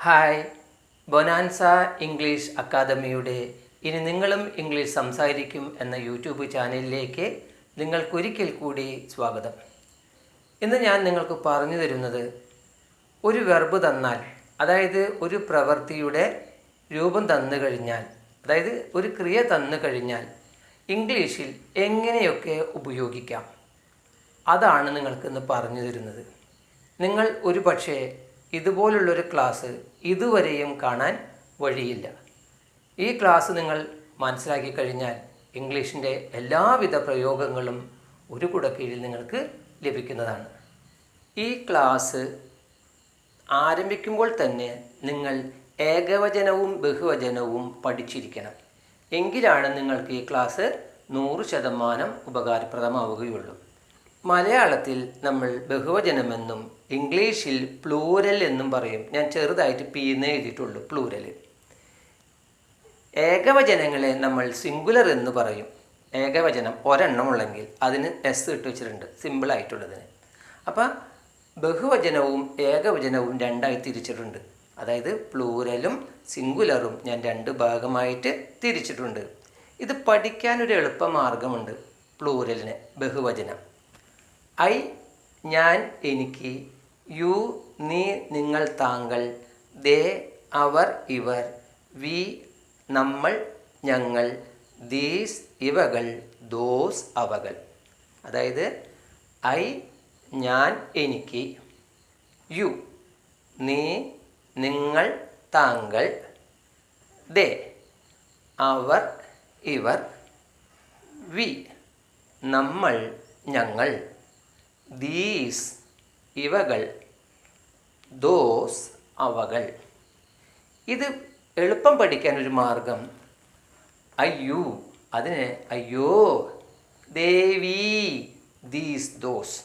Hi, bonanza English അക്കാദമിയുടെ ഇനി നിങ്ങളും ഇംഗ്ലീഷ് സംസാരിക്കും എന്ന യൂട്യൂബ് ചാനലിലേക്ക് നിങ്ങൾക്കൊരിക്കൽ കൂടി സ്വാഗതം. ഇന്ന് ഞാൻ നിങ്ങൾക്ക് പറഞ്ഞു തരുന്നത് ഒരു വെർബ് തന്നാൽ, അതായത് ഒരു പ്രവൃത്തിയുടെ രൂപം തന്നു കഴിഞ്ഞാൽ, അതായത് ഒരു ക്രിയ തന്നു കഴിഞ്ഞാൽ ഇംഗ്ലീഷിൽ എങ്ങനെയൊക്കെ ഉപയോഗിക്കാം, അതാണ് നിങ്ങൾക്കിന്ന് പറഞ്ഞു തരുന്നത്. നിങ്ങൾ ഒരു പക്ഷേ ഇതുപോലുള്ളൊരു ക്ലാസ് ഇതുവരെയും കാണാൻ വഴിയില്ല. ഈ ക്ലാസ് നിങ്ങൾ മനസ്സിലാക്കി കഴിഞ്ഞാൽ ഇംഗ്ലീഷിൻ്റെ എല്ലാവിധ പ്രയോഗങ്ങളും ഒരു കുടക്കീഴിൽ നിങ്ങൾക്ക് ലഭിക്കുന്നതാണ്. ഈ ക്ലാസ് ആരംഭിക്കുമ്പോൾ തന്നെ നിങ്ങൾ ഏകവചനവും ബഹുവചനവും പഠിച്ചിരിക്കണം. എങ്കിലാണ് നിങ്ങൾക്ക് ഈ ക്ലാസ് 100% ഉപകാരപ്രദമാവുകയുള്ളൂ. മലയാളത്തിൽ നമ്മൾ ബഹുവചനമെന്നും ഇംഗ്ലീഷിൽ പ്ലൂരൽ എന്നും പറയും. ഞാൻ ചെറുതായിട്ട് പീന്ന് എഴുതിയിട്ടുള്ളൂ, പ്ലൂരൽ. ഏകവചനങ്ങളെ നമ്മൾ സിംഗുലർ എന്ന് പറയും. ഏകവചനം ഒരെണ്ണമുള്ളെങ്കിൽ അതിന് എസ് ഇട്ട് വെച്ചിട്ടുണ്ട്, സിമ്പിളായിട്ടുള്ളതിന്. അപ്പം ബഹുവചനവും ഏകവചനവും രണ്ടായി തിരിച്ചിട്ടുണ്ട്. അതായത് പ്ലൂരലും സിംഗുലറും ഞാൻ 2 ഭാഗമായിട്ട് തിരിച്ചിട്ടുണ്ട്. ഇത് പഠിക്കാനൊരു എളുപ്പമാർഗമുണ്ട്. പ്ലൂരലിന് ബഹുവചനം ഐ, ഞാൻ, എനിക്ക്, യു, നീ, നിങ്ങൾ, താങ്കൾ, ദേ, അവർ, ഇവർ, വി, നമ്മൾ, ഞങ്ങൾ, ദീസ്, ഇവകൾ, ദോസ്, അവകൾ. അതായത് ഐ, ഞാൻ, എനിക്ക്, യു, നീ, നിങ്ങൾ, താങ്കൾ, ദേ, അവർ, ഇവർ, വി, നമ്മൾ, ഞങ്ങൾ, ദീസ്, ഇവകൾ, ദോസ്, അവകൾ. ഇത് എളുപ്പം പഠിക്കാനൊരു മാർഗം അയ്യോ, അതിന് അയ്യോ, ദേവി, ദീസ്, ദോസ്,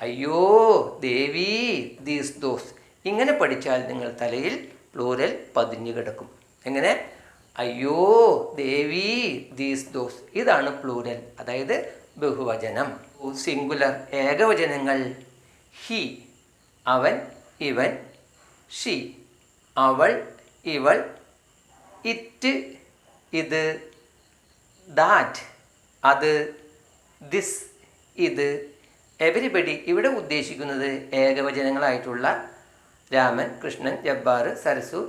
അയ്യോ, ദേവി, ദീസ്, ദോസ്. ഇങ്ങനെ പഠിച്ചാൽ നിങ്ങൾ തലയിൽ പ്ലൂരൽ പതിഞ്ഞു കിടക്കും. എങ്ങനെ? അയ്യോ, ദേവി, ദീസ്, ദോസ്. ഇതാണ് പ്ലൂരൽ, അതായത് ബഹുവചനം. സിംഗുലർ ഏകവചനങ്ങൾ ഹി, അവൻ, ഇവൻ, ഷി, അവൾ, ഇവൾ, ഇറ്റ്, ഇത്, ദാറ്റ്, അത്, ദിസ്, ഇത്, എവരിബഡി. ഇവിടെ ഉദ്ദേശിക്കുന്നത് ഏകവചനങ്ങളായിട്ടുള്ള Raman, Krishnan, Jabbar, Sarasu,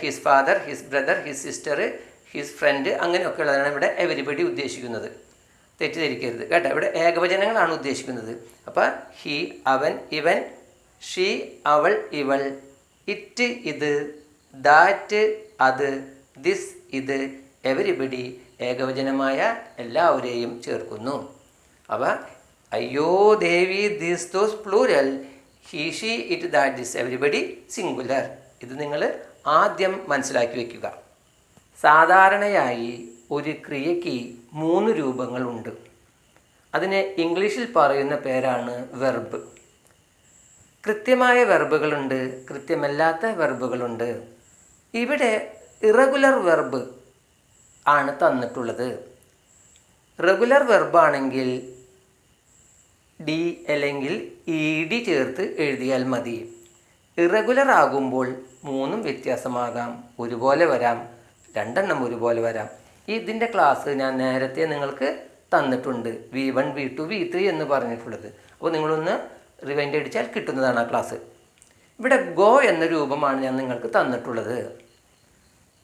his father, his brother, his sister, his friend, അങ്ങനെയൊക്കെയുള്ളതാണ് ഇവിടെ എവരിബഡി ഉദ്ദേശിക്കുന്നത്. തെറ്റിദ്ധരിക്കരുത് കേട്ടോ. ഇവിടെ ഏകവചനങ്ങളാണ് ഉദ്ദേശിക്കുന്നത്. അപ്പോൾ ഹി, അവൻ, ഇവൻ, ഷീ, അവൾ, ഇവൾ, ഇറ്റ്, ഇത്, ദാറ്റ്, അത്, ദിസ്, ഇത്, എവരിബഡി ഏകവചനമായ എല്ലാവരെയും ചേർക്കുന്നു. അപ്പോൾ അയ്യോ, ദേവി, this, those plural, he, she, it, that, this, everybody singular. ഇത് നിങ്ങൾ ആദ്യം മനസ്സിലാക്കി വയ്ക്കുക. സാധാരണയായി ഒരു ക്രിയയ്ക്ക് 3 രൂപങ്ങളുണ്ട്. അതിനെ ഇംഗ്ലീഷിൽ പറയുന്ന പേരാണ് വെർബ്. കൃത്യമായ വെർബുകളുണ്ട്, കൃത്യമല്ലാത്ത വെർബുകളുണ്ട്. ഇവിടെ ഇറഗുലർ വെർബ് ആണ് തന്നിട്ടുള്ളത്. റെഗുലർ വെർബാണെങ്കിൽ ഡി അല്ലെങ്കിൽ ഇ ഡി ചേർത്ത് എഴുതിയാൽ മതി. ഇറഗുലർ ആകുമ്പോൾ 3 വ്യത്യാസമാകാം, ഒരുപോലെ വരാം, 2 ഒരുപോലെ വരാം. ഇതിൻ്റെ ക്ലാസ് ഞാൻ നേരത്തെ നിങ്ങൾക്ക് തന്നിട്ടുണ്ട്, V1, V2, V3 എന്ന് പറഞ്ഞിട്ടുള്ളത്. അപ്പോൾ നിങ്ങളൊന്ന് റിവൈൻഡ് അടിച്ചാൽ കിട്ടുന്നതാണ് ആ ക്ലാസ്. ഇവിടെ ഗോ എന്ന രൂപമാണ് ഞാൻ നിങ്ങൾക്ക് തന്നിട്ടുള്ളത്.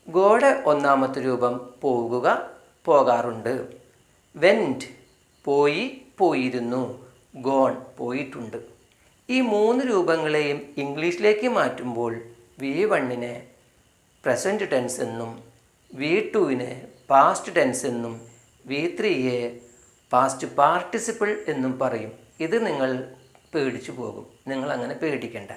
ഗോയുടെ 1ാമത്തെ രൂപം പോകുക, പോകാറുണ്ട്. വെൻറ്റ്, പോയി, പോയിരുന്നു. ഗോൺ, പോയിട്ടുണ്ട്. ഈ 3 രൂപങ്ങളെയും ഇംഗ്ലീഷിലേക്ക് മാറ്റുമ്പോൾ V1നെ പ്രസൻറ്റ് ടെൻസ് എന്നും, V2നെ പാസ്റ്റ് ടെൻസ് എന്നും, V3യെ പാസ്റ്റ് പാർട്ടിസിപ്പിൾ എന്നും പറയും. ഇത് നിങ്ങൾ പേടിച്ചു പോകും. നിങ്ങൾ അങ്ങനെ പേടിക്കേണ്ട.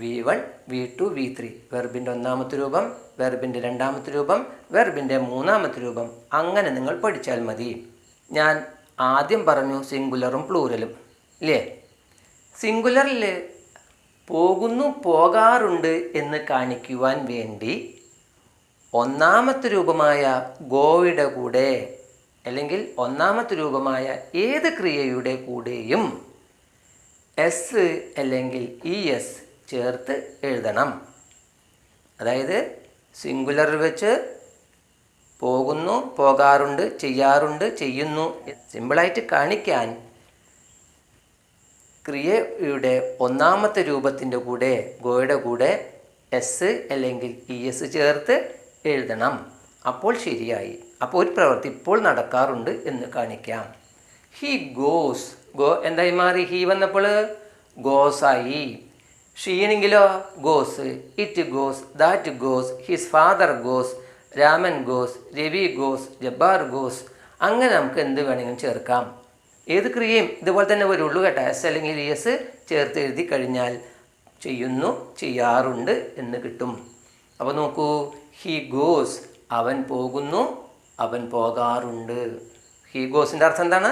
V1, V2, V3 വെർബിൻ്റെ 1ാമത്തെ രൂപം, വെർബിൻ്റെ 2ാമത്തെ രൂപം, വെർബിൻ്റെ 3ാമത്തെ രൂപം, അങ്ങനെ നിങ്ങൾ പഠിച്ചാൽ മതി. ഞാൻ ആദ്യം പറഞ്ഞു സിംഗുലറും പ്ലൂരലും ഇല്ലേ? സിംഗുലറിൽ പോകുന്നു, പോകാറുണ്ട് എന്ന് കാണിക്കുവാൻ വേണ്ടി 1ാമത്തെ രൂപമായ ഗോയുടെ കൂടെ അല്ലെങ്കിൽ 1ാമത്തെ രൂപമായ ഏത് ക്രിയയുടെ കൂടെയും എസ് അല്ലെങ്കിൽ ഇ എസ് ചേർത്ത് എഴുതണം. അതായത് സിംഗുലർ വെച്ച് പോകുന്നു, പോകാറുണ്ട്, ചെയ്യാറുണ്ട്, ചെയ്യുന്നു സിമ്പിളായിട്ട് കാണിക്കാൻ ക്രിയയുടെ ഒന്നാമത്തെ രൂപത്തിൻ്റെ കൂടെ ഗോയുടെ കൂടെ എസ് അല്ലെങ്കിൽ ഇ എസ് ചേർത്ത് എഴുതണം. അപ്പോൾ ശരിയായി. അപ്പോൾ ഒരു പ്രവൃത്തി ഇപ്പോൾ നടക്കാറുണ്ട് എന്ന് കാണിക്കാം. ഹി ഗോസ്, ഗോ എന്തായി മാറി? ഹി വന്നപ്പോൾ ഗോസായി. ഷീനെങ്കിലോ goes, it goes, that goes, his father goes, Raman goes, Ravi goes, Jabbar goes. അങ്ങനെ നമുക്ക് എന്ത് വേണമെങ്കിലും ചേർക്കാം. ഏത് ക്രിയയും ഇതുപോലെ തന്നെ വരുള്ളൂ കേട്ടോ. എസ് അല്ലെങ്കിൽ എസ് ചേർത്ത് എഴുതി കഴിഞ്ഞാൽ ചെയ്യുന്നു, ചെയ്യാറുണ്ട് എന്ന് കിട്ടും. അപ്പോൾ നോക്കൂ, ഹി ഗോസ് അവൻ പോകുന്നു, അവൻ പോകാറുണ്ട്. ഹി ഗോസിൻ്റെ അർത്ഥം എന്താണ്?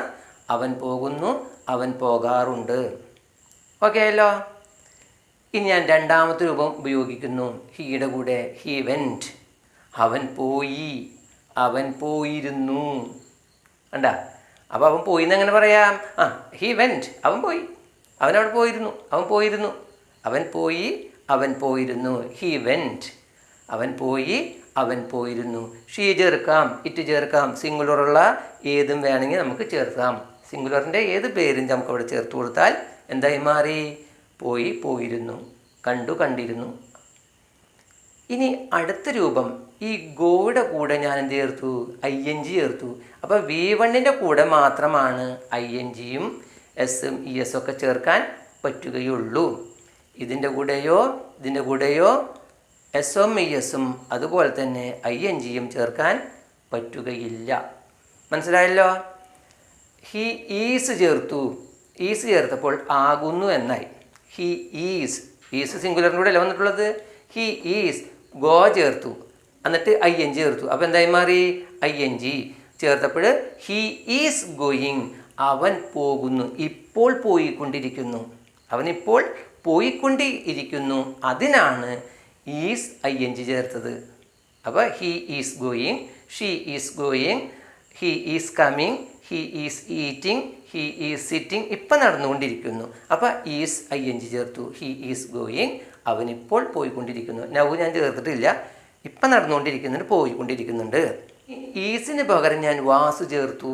അവൻ പോകുന്നു, അവൻ പോകാറുണ്ട്. ഓക്കെ അല്ലോ. ഇനി ഞാൻ രണ്ടാമത്തെ രൂപം ഉപയോഗിക്കുന്നു. ഹീയുടെ കൂടെ ഹി വെൻറ്റ്, അവൻ പോയി, അവൻ പോയിരുന്നു. കണ്ടാ? അപ്പോൾ അവൻ പോയി എന്ന് എങ്ങനെ പറയാം? ഹി വെൻറ്റ്, അവൻ പോയി, അവനവിടെ പോയിരുന്നു, അവൻ പോയിരുന്നു. അവൻ പോയി, അവൻ പോയിരുന്നു. ഹി വെൻറ്റ്, അവൻ പോയി, അവൻ പോയിരുന്നു. ഷീ ചേർക്കാം, ഇറ്റ് ചേർക്കാം. സിംഗുലറുള്ള ഏതും വേണമെങ്കിൽ നമുക്ക് ചേർക്കാം. സിംഗുലറിൻ്റെ ഏത് പേരും നമുക്ക് അവിടെ ചേർത്ത് കൊടുത്താൽ എന്തായി മാറി? പോയി, പോയിരുന്നു, കണ്ടു, കണ്ടിരുന്നു. ഇനി അടുത്ത രൂപം, ഈ ഗോയുടെ കൂടെ ഞാൻ എന്ത് ചേർത്തു? ING ചേർത്തു. അപ്പോൾ V1ൻ്റെ കൂടെ മാത്രമാണ് INGയും എസും ഇ എസും ഒക്കെ ചേർക്കാൻ പറ്റുകയുള്ളൂ. ഇതിൻ്റെ കൂടെയോ എസും ഇ എസും അതുപോലെ തന്നെ INGയും ചേർക്കാൻ പറ്റുകയില്ല. മനസ്സിലായല്ലോ? ഹി ഈസ് ചേർത്തു. ഈസ് ചേർത്തപ്പോൾ ആകുന്നു എന്നായി. ഹി ഈസ് സിംഗുലറിൻ്റെ കൂടെ അല്ല വന്നിട്ടുള്ളത്. He is. ഗോ ചേർത്തു, എന്നിട്ട് ING ചേർത്തു. അപ്പോൾ എന്തായി മാറി? ING ചേർത്തപ്പോൾ ഹി ഈസ് ഗോയിങ്, അവൻ പോകുന്നു, ഇപ്പോൾ പോയിക്കൊണ്ടിരിക്കുന്നു. അവനിപ്പോൾ പോയിക്കൊണ്ടിരിക്കുന്നു. അതിനാണ് ഈസ് ING ചേർത്തത്. അപ്പോൾ he is going, she is going, he is coming, he is eating, he is sitting. ഇപ്പം നടന്നുകൊണ്ടിരിക്കുന്നു. അപ്പോൾ ഈസ് ING ചേർത്തു. ഹി ഈസ് ഗോയിങ്, അവനിപ്പോൾ പോയിക്കൊണ്ടിരിക്കുന്നു. നൗ ഞാൻ ചേർത്തിട്ടില്ല. ഇപ്പം നടന്നുകൊണ്ടിരിക്കുന്നുണ്ട്, പോയിക്കൊണ്ടിരിക്കുന്നുണ്ട്. ഈസിന് പകരം ഞാൻ വാസ് ചേർത്തു.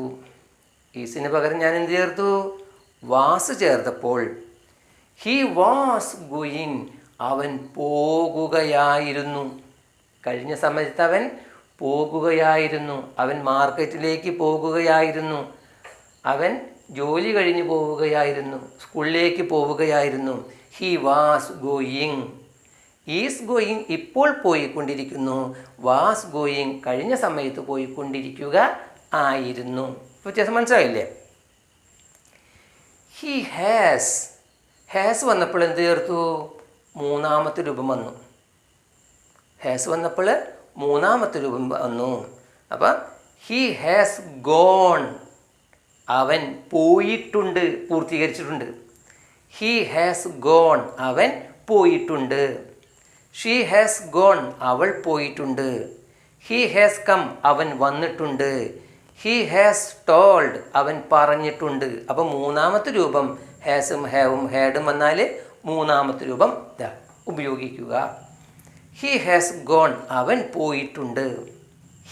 ഈസിന് പകരം ഞാൻ എന്ത് ചേർത്തു? വാസ് ചേർത്തപ്പോൾ ഹി വാസ് ഗോയിങ്, അവൻ പോകുകയായിരുന്നു. കഴിഞ്ഞ സമയത്ത് അവൻ പോകുകയായിരുന്നു. അവൻ മാർക്കറ്റിലേക്ക് പോകുകയായിരുന്നു. അവൻ ജോലി കഴിഞ്ഞ് പോവുകയായിരുന്നു. സ്കൂളിലേക്ക് പോവുകയായിരുന്നു. He was going. Is going ഇപ്പോൾ പോയിക്കൊണ്ടിരിക്കുന്നു. വാസ് ഗോയിങ് കഴിഞ്ഞ സമയത്ത് പോയിക്കൊണ്ടിരിക്കുക ആയിരുന്നു. വ്യത്യാസം മനസ്സിലായില്ലേ? ഹി ഹാസ് വന്നപ്പോൾ എന്ത് ചേർത്തു? മൂന്നാമത്തെ രൂപം വന്നു. ഹാസ് വന്നപ്പോൾ മൂന്നാമത്തെ രൂപം വന്നു. അപ്പം ഹി ഹാസ് ഗോൺ, അവൻ പോയിട്ടുണ്ട്, പൂർത്തീകരിച്ചിട്ടുണ്ട്. ഹി ഹാസ് ഗോൺ, അവൻ പോയിട്ടുണ്ട്. ഷീ ഹാസ് ഗോൺ, അവൾ പോയിട്ടുണ്ട്. ഹി ഹാസ് കം, അവൻ വന്നിട്ടുണ്ട്. ഹി ഹാസ് ടോൾഡ്, അവൻ പറഞ്ഞിട്ടുണ്ട്. അപ്പം മൂന്നാമത്തെ രൂപം ഹാസും ഹാവും ഹാഡും വന്നാൽ മൂന്നാമത്തെ രൂപം ഉപയോഗിക്കുക. ഹി ഹാസ് ഗോൺ, അവൻ പോയിട്ടുണ്ട്.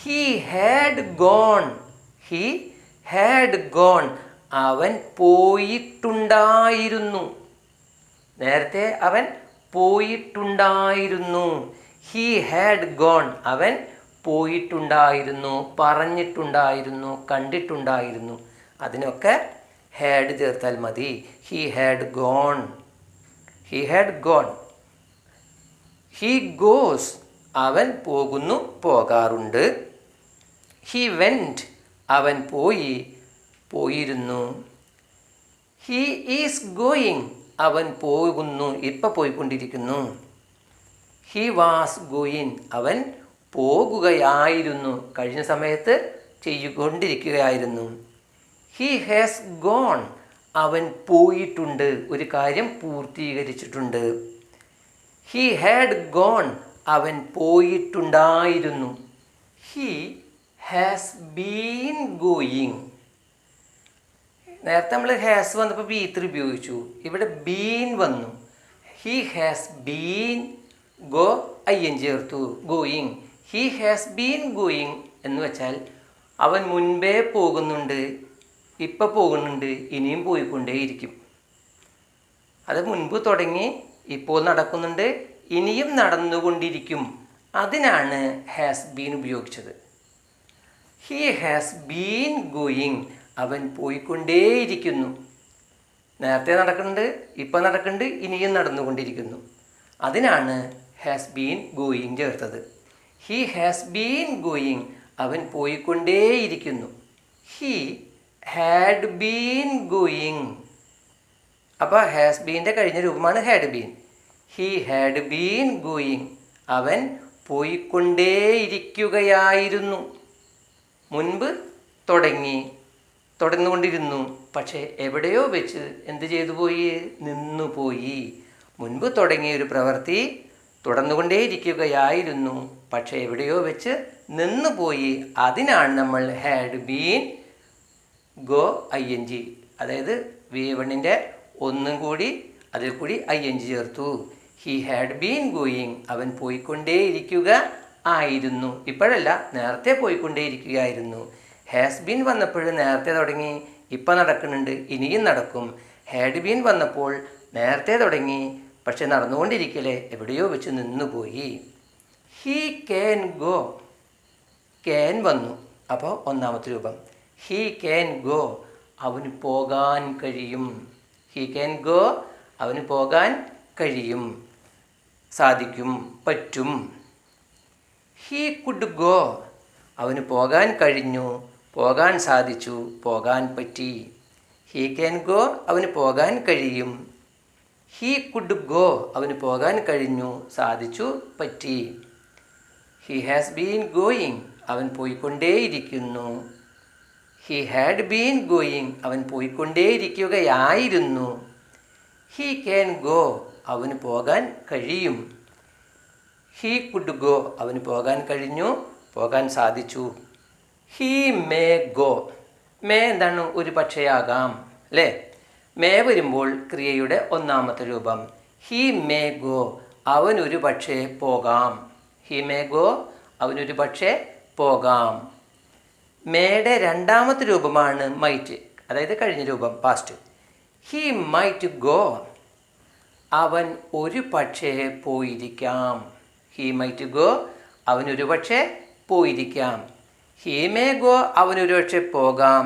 He had gone, he had gone, അവൻ പോയിട്ടുണ്ടായിരുന്നു. നേരത്തെ അവൻ പോയിട്ടുണ്ടായിരുന്നു. ഹി ഹാഡ് ഗോൺ, അവൻ പോയിട്ടുണ്ടായിരുന്നു, പറഞ്ഞിട്ടുണ്ടായിരുന്നു, കണ്ടിട്ടുണ്ടായിരുന്നു. അതിനൊക്കെ ഹാഡ് ചേർത്താൽ മതി. He had gone, he had gone. He goes, അവൻ പോകുന്നു, പോകാറുണ്ട്. ഹി വെൻറ്റ്, അവൻ പോയി, പോയിരുന്നു. ഹി ഈസ് ഗോയിങ്, അവൻ പോകുന്നു, ഇപ്പം പോയിക്കൊണ്ടിരിക്കുന്നു. ഹി വാസ് ഗോയിങ്, അവൻ പോകുകയായിരുന്നു, കഴിഞ്ഞ സമയത്ത് ചെയ്തുകൊണ്ടിരിക്കുകയായിരുന്നു. ഹി ഹാസ് ഗോൺ, അവൻ പോയിട്ടുണ്ട്, ഒരു കാര്യം പൂർത്തീകരിച്ചിട്ടുണ്ട്. ഹി ഹാഡ് ഗോൺ, അവൻ പോയിട്ടുണ്ടായിരുന്നു. He has been going. നേരത്തെ നമ്മൾ ഹാസ് വന്നപ്പോൾ B3 ഉപയോഗിച്ചു. ഇവിടെ ബീൻ വന്നു. He has been go IN ചേർത്തു going. He has been going എന്ന് വെച്ചാൽ അവൻ മുൻപേ പോകുന്നുണ്ട്, ഇപ്പം പോകുന്നുണ്ട്, ഇനിയും പോയിക്കൊണ്ടേയിരിക്കും. അത് മുൻപ് തുടങ്ങി ഇപ്പോൾ നടക്കുന്നുണ്ട്, ഇനിയും നടന്നുകൊണ്ടിരിക്കും. അതിനാണ് ഹാസ് ബീൻ ഉപയോഗിച്ചത്. ഹി ഹാസ് ബീൻ ഗോയിങ്, അവൻ പോയിക്കൊണ്ടേയിരിക്കുന്നു. നേരത്തെ നടക്കുന്നുണ്ട്, ഇപ്പം നടക്കുന്നുണ്ട്, ഇനിയും നടന്നുകൊണ്ടിരിക്കുന്നു. അതിനാണ് ഹാസ് ബീൻ ഗോയിങ് ചേർത്തത്. ഹി ഹാസ് ബീൻ ഗോയിങ്, അവൻ പോയിക്കൊണ്ടേയിരിക്കുന്നു. He had been going. അപ്പോൾ ഹാസ് ബീൻ്റെ കഴിഞ്ഞ രൂപമാണ് had been. He had been going, അവൻ പോയിക്കൊണ്ടേയിരിക്കുകയായിരുന്നു. മുൻപ് തുടർന്നുകൊണ്ടിരുന്നു, പക്ഷേ എവിടെയോ വെച്ച് എന്ത് ചെയ്തു പോയി? നിന്നുപോയി. മുൻപ് തുടങ്ങിയ ഒരു പ്രവൃത്തി തുടർന്നുകൊണ്ടേയിരിക്കുകയായിരുന്നു, പക്ഷേ എവിടെയോ വെച്ച് നിന്നുപോയി. അതിനാണ് നമ്മൾ ഹാഡ് ബീൻ ഗോ IN, അതായത് V1ൻ്റെ ഒന്നും കൂടി അതിൽ കൂടി IN ചേർത്തു. ഹി ഹാഡ് ബീൻ ഗോയിങ്, അവൻ പോയിക്കൊണ്ടേയിരിക്കുക ആയിരുന്നു. ഇപ്പോഴല്ല, നേരത്തെ പോയിക്കൊണ്ടേയിരിക്കുകയായിരുന്നു. ഹാസ് ബീൻ വന്നപ്പോൾ നേരത്തെ തുടങ്ങി, ഇപ്പം നടക്കുന്നുണ്ട്, ഇനിയും നടക്കും. ഹാഡ് ബീൻ വന്നപ്പോൾ നേരത്തെ തുടങ്ങി, പക്ഷെ നടന്നുകൊണ്ടിരിക്കലേ എവിടെയോ വെച്ച് നിന്നുപോയി. ഹി ക്യാൻ ഗോ, ക്യാൻ വന്നു. അപ്പോൾ ഒന്നാമത്തെ രൂപം ഹി ക്യാൻ ഗോ, അവന് പോകാൻ കഴിയും. ഹി ക്യാൻ ഗോ, അവന് പോകാൻ കഴിയും, സാധിക്കും, പറ്റും. ഹി കുഡ് ഗോ, അവന് പോകാൻ കഴിഞ്ഞു, പോകാൻ സാധിച്ചു, പോകാൻ പറ്റി. ഹി ക്യാൻ ഗോ, അവന് പോകാൻ കഴിയും. ഹി കുഡ് ഗോ, അവന് പോകാൻ കഴിഞ്ഞു, സാധിച്ചു, പറ്റി. ഹി ഹാസ് ബീൻ ഗോയിങ്, അവൻ പോയിക്കൊണ്ടേയിരിക്കുന്നു. ഹി ഹാഡ് ബീൻ ഗോയിങ്, അവൻ പോയിക്കൊണ്ടേയിരിക്കുകയായിരുന്നു. ഹി ക്യാൻ ഗോ, അവന് പോകാൻ കഴിയും. ഹി കുഡ് ഗോ, അവന് പോകാൻ കഴിഞ്ഞു, പോകാൻ സാധിച്ചു. ഹി മേ ഗോ, മേ എന്താണ്? ഒരു പക്ഷേയാകാം അല്ലേ? മേ വരുമ്പോൾ ക്രിയയുടെ ഒന്നാമത്തെ രൂപം. ഹി മേ ഗോ, അവനൊരു പക്ഷേ പോകാം. ഹി മേ ഗോ, അവനൊരു പക്ഷേ പോകാം. മേയുടെ രണ്ടാമത്തെ രൂപമാണ് മൈറ്റ്, അതായത് കഴിഞ്ഞ രൂപം പാസ്റ്റ്. ഹി മൈറ്റ് ഗോ, അവൻ ഒരു പക്ഷേ പോയിരിക്കാം. ഹി മൈറ്റ് ഗോ, അവനൊരു പക്ഷേ പോയിരിക്കാം. ഹി മേ ഗോ, അവനൊരു പക്ഷേ പോകാം.